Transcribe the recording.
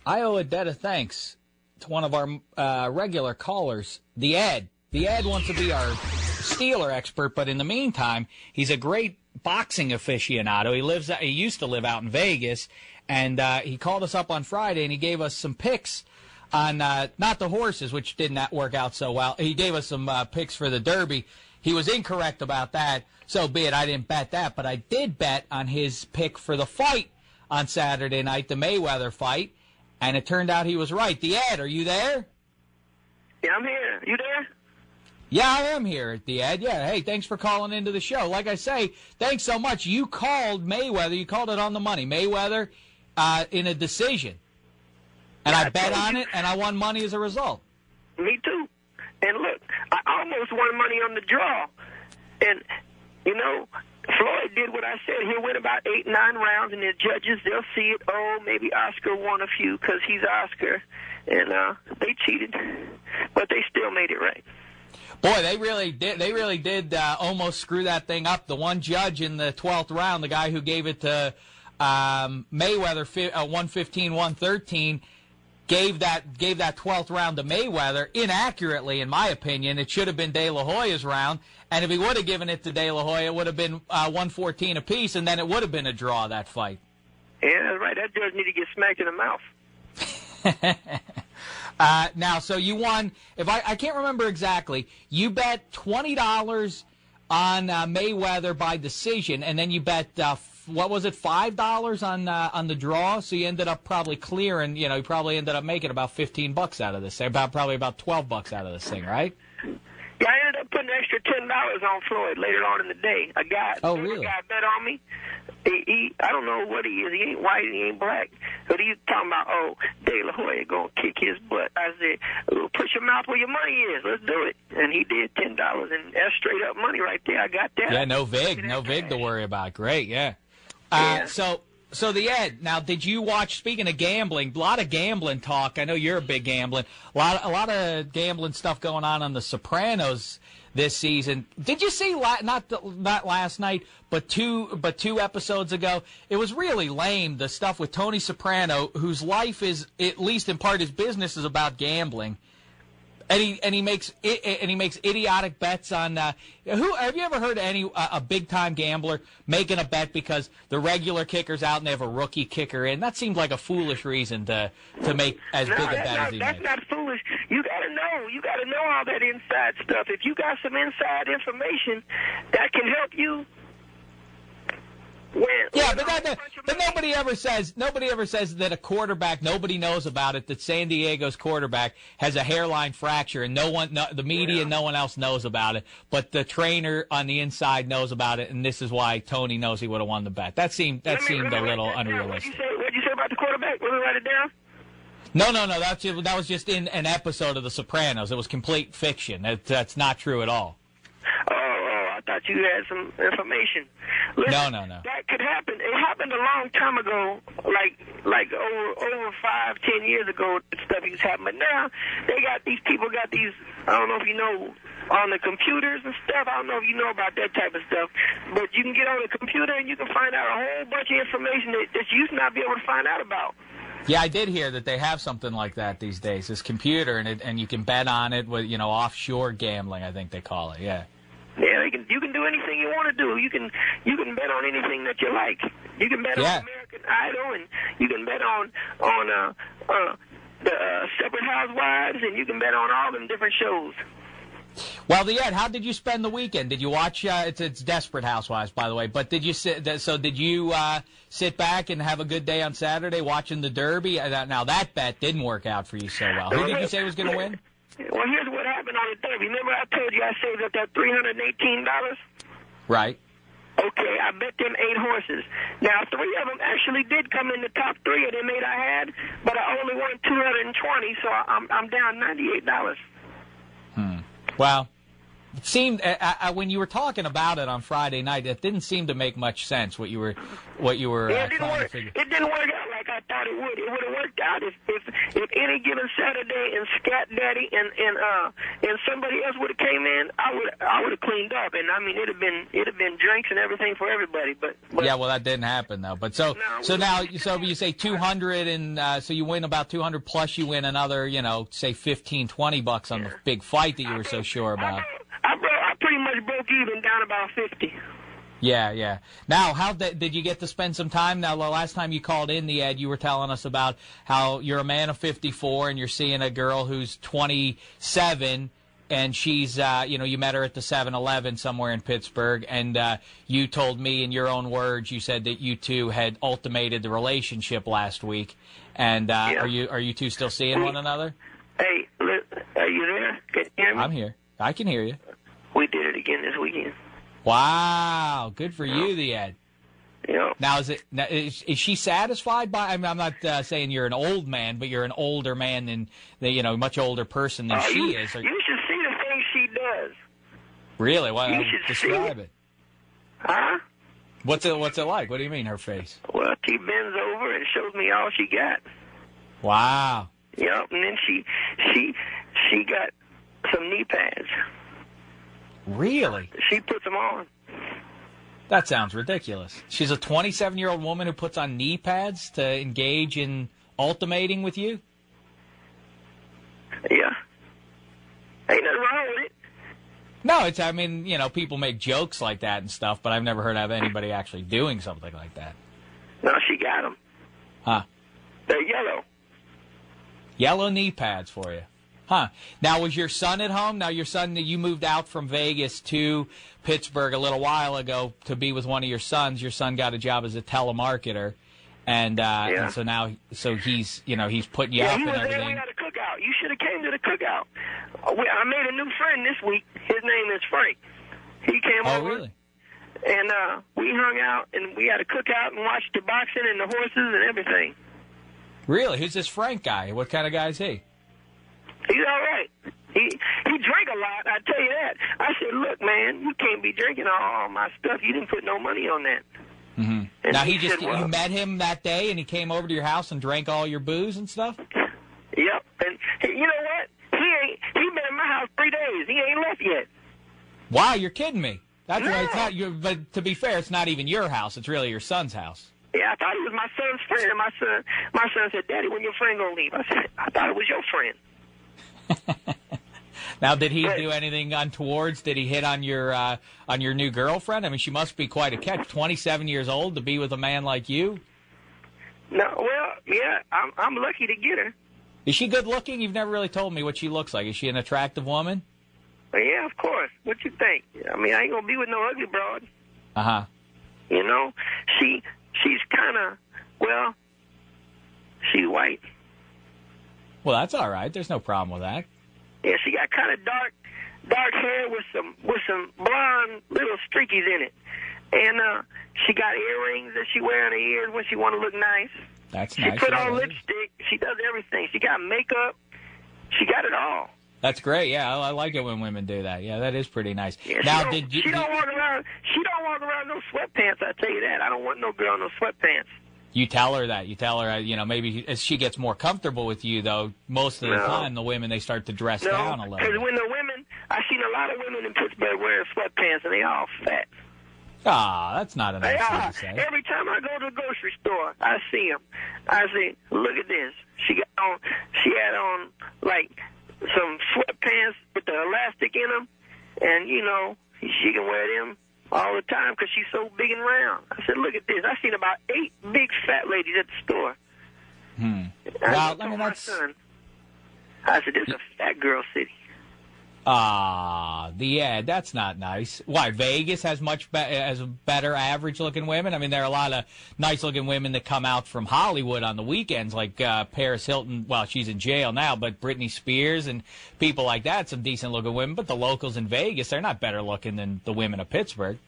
I owe a debt of thanks to one of our regular callers, the Ed. The Ed wants to be our Steeler expert, but in the meantime, he's a great boxing aficionado. He used to live out in Vegas, and he called us up on Friday, and he gave us some picks on not the horses, which did not work out so well. He gave us some picks for the Derby. He was incorrect about that, so be it. I didn't bet that, but I did bet on his pick for the fight on Saturday night, the Mayweather fight, and it turned out he was right. The Ed, are you there? Yeah, I'm here. You there? Yeah, I am here at the Ed. Yeah, hey, thanks for calling into the show. Like I say, thanks so much. You called Mayweather. You called it on the money. Mayweather in a decision. And I bet on it, and I won money as a result. Me too. And look, I almost won money on the draw. And, you know, Floyd did what I said. He'll win about 8, 9 rounds, and the judges, they'll see it. Oh, maybe Oscar won a few because he's Oscar. And they cheated, but they still made it right. Boy, they really did. They really did almost screw that thing up. The one judge in the 12th round, the guy who gave it to Mayweather, 115-113, gave that 12th round to Mayweather inaccurately, in my opinion. It should have been De La Hoya's round, and if he would have given it to De La Hoya, it would have been 114 apiece, and then it would have been a draw, that fight. Yeah, that's right. That judge needed to get smacked in the mouth. Now, so you won, if I can't remember exactly, you bet $20 on Mayweather by decision, and then you bet, what was it, $5 on the draw, so you ended up probably clearing, you probably ended up making about $15 out of this thing, probably about $12 out of this thing, right? Yeah, I ended up putting an extra $10 on Floyd later on in the day. A guy bet on me. I don't know what he is. He ain't white, he ain't black. But he's talking about, De La Hoya going to kick his butt. I said, put your mouth where your money is. Let's do it. And he did $10, and that's straight up money right there. I got that. Yeah, no vig to worry about. Great, yeah. So the Ed, now did you watch, speaking of gambling, a lot of gambling talk. I know you're a big gambling. A lot of gambling stuff going on The Sopranos this season. Did you see, not last night, but two episodes ago? It was really lame, the stuff with Tony Soprano, whose life is, at least in part, his business is about gambling. And he makes idiotic bets on who have you ever heard of a big time gambler making a bet because the regular kicker's out and they have a rookie kicker in? That seemed like a foolish reason to make as big a bet as he made. That's not foolish. You gotta know all that inside stuff. If you got some inside information that can help you. But nobody ever says that a quarterback, nobody knows about it, that San Diego's quarterback has a hairline fracture, and the media, no one else knows about it, but the trainer on the inside knows about it, and this is why Tony knows he would have won the bet. That seemed a little unrealistic. What'd you say about the quarterback? Let me write it down. No. That was just in an episode of The Sopranos. It was complete fiction. That's not true at all. I thought you had some information. Listen, no. That could happen. It happened a long time ago, like over 5-10 years ago. Stuff used to happen, but now people got these. I don't know if you know on the computers and stuff. I don't know if you know about that type of stuff, but you can get on the computer and you can find out a whole bunch of information that you used to not be able to find out about. Yeah, I did hear that they have something like that these days. This computer, and you can bet on it with offshore gambling, I think they call it. Yeah. Yeah, you can do anything you want to do. You can bet on anything that you like. You can bet on American Idol, and you can bet on the Separate Housewives, and you can bet on all them different shows. Well, Ed, how did you spend the weekend? Did you watch? It's Desperate Housewives, by the way. But did you sit back and have a good day on Saturday watching the Derby? Now that bet didn't work out for you so well. Who did you say was going to win? Well, here's what happened on the Derby. Remember I told you I saved up that $318? Right. Okay, I bet them 8 horses. Now, 3 of them actually did come in the top 3 of them 8 I had, but I only won $220, so I'm down $98. Well, It seemed when you were talking about it on Friday night, it didn't seem to make much sense what you were Yeah, trying to figure. It didn't work out like I thought it would. It would have worked out if any given Saturday and Scat Daddy and somebody else would have came in, I would have cleaned up, and I mean it'd have been drinks and everything for everybody. But yeah, well that didn't happen though. But so now you say 200 and so you win about 200 plus you win another say $15-20 on the big fight that you were so sure about. I pretty much broke even down about 50. Yeah. Now, how did you get to spend some time? Now, the last time you called in, the Ed, you were telling us about how you're a man of 54 and you're seeing a girl who's 27, and she's, you met her at the 7-Eleven somewhere in Pittsburgh, and you told me in your own words, you said that you two had ultimated the relationship last week. And are you two still seeing one another? Hey, are you there? Can you hear me? I'm here. I can hear you. We did it again this weekend. Wow, good for you, the Ed. Yeah. Now, is she satisfied by? I mean, I'm not saying you're an old man, but you're an older man than much older person than she is. You should see the things she does. Really? Well, describe it. Huh? What's it like? What do you mean, her face? Well, she bends over and shows me all she got. Wow. Yep, and then she got some knee pads. Really? She puts them on. That sounds ridiculous. She's a 27-year-old woman who puts on knee pads to engage in ultimating with you? Yeah. Ain't nothing wrong with it. No, people make jokes like that and stuff, but I've never heard of anybody actually doing something like that. No, she got them. Huh. They're yellow. Yellow knee pads for you. Huh. Now, was your son at home? Now, your son, you moved out from Vegas to Pittsburgh a little while ago to be with one of your sons. Your son got a job as a telemarketer, and so now, he's putting you up and everything. Yeah, he was there. We had a cookout. You should have came to the cookout. I made a new friend this week. His name is Frank. He came over. Oh, really? And we hung out, and we had a cookout and watched the boxing and the horses and everything. Really? Who's this Frank guy? What kind of guy is he? He's all right. He drank a lot, I tell you that. I said, look, man, you can't be drinking all my stuff. You didn't put no money on that. Mm-hmm. Now, you met him that day, and he came over to your house and drank all your booze and stuff? Yep. And you know what? He been in my house 3 days. He ain't left yet. Wow, you're kidding me. That's why it's not your. But to be fair, it's not even your house. It's really your son's house. Yeah, I thought he was my son's friend. And my son said, Daddy, when your friend gonna leave? I said, I thought it was your friend. Now, did he do anything untowards? Did he hit on your new girlfriend? I mean, she must be quite a catch. 27 years old to be with a man like you. No, well, yeah, I'm lucky to get her. Is she good looking? You've never really told me what she looks like. Is she an attractive woman? Well, yeah, of course. What you think? I mean, I ain't gonna be with no ugly broad. Uh-huh. You know, she's kind of, well, she's white. Well, that's all right. There's no problem with that. Yeah, she got kind of dark hair with some blonde little streakies in it, and she got earrings that she wear in her ears when she want to look nice. That's nice. She put on lipstick. She does everything. She got makeup. She got it all. That's great. Yeah, I like it when women do that. Yeah, that is pretty nice. Yeah, now, she don't walk around. She don't walk around no sweatpants. I tell you that. I don't want no girl in no sweatpants. You tell her that. You tell her, maybe as she gets more comfortable with you, though, most of the time, the women, they start to dress down a little bit. Because when the women, I've seen a lot of women in Pittsburgh wearing sweatpants, and they all fat. Ah, that's not a nice thing to say. Every time I go to the grocery store, I see them. I say, look at this. She had on, like, some sweatpants with the elastic in them, and, she can wear them all the time because she's so big and round. I said, look at this. I seen about 8 big fat ladies at the store. Well, I mean, that's... I said, this is a fat girl city. That's not nice. Why, Vegas has has better average-looking women? I mean, there are a lot of nice-looking women that come out from Hollywood on the weekends, like Paris Hilton. Well, she's in jail now, but Britney Spears and people like that, some decent-looking women. But the locals in Vegas, they're not better-looking than the women of Pittsburgh.